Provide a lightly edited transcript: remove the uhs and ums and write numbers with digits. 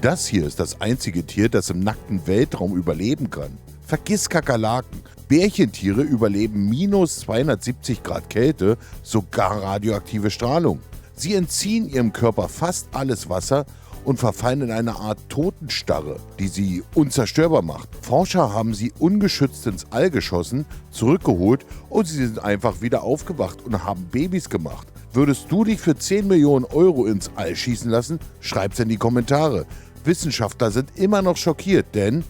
Das hier ist das einzige Tier, das im nackten Weltraum überleben kann. Vergiss Kakerlaken. Bärchentiere überleben minus 270 Grad Kälte, sogar radioaktive Strahlung. Sie entziehen ihrem Körper fast alles Wasser und verfallen in eine Art Totenstarre, die sie unzerstörbar macht. Forscher haben sie ungeschützt ins All geschossen, zurückgeholt und sie sind einfach wieder aufgewacht und haben Babys gemacht. Würdest du dich für 10 Millionen Euro ins All schießen lassen? Schreib's in die Kommentare. Wissenschaftler sind immer noch schockiert, denn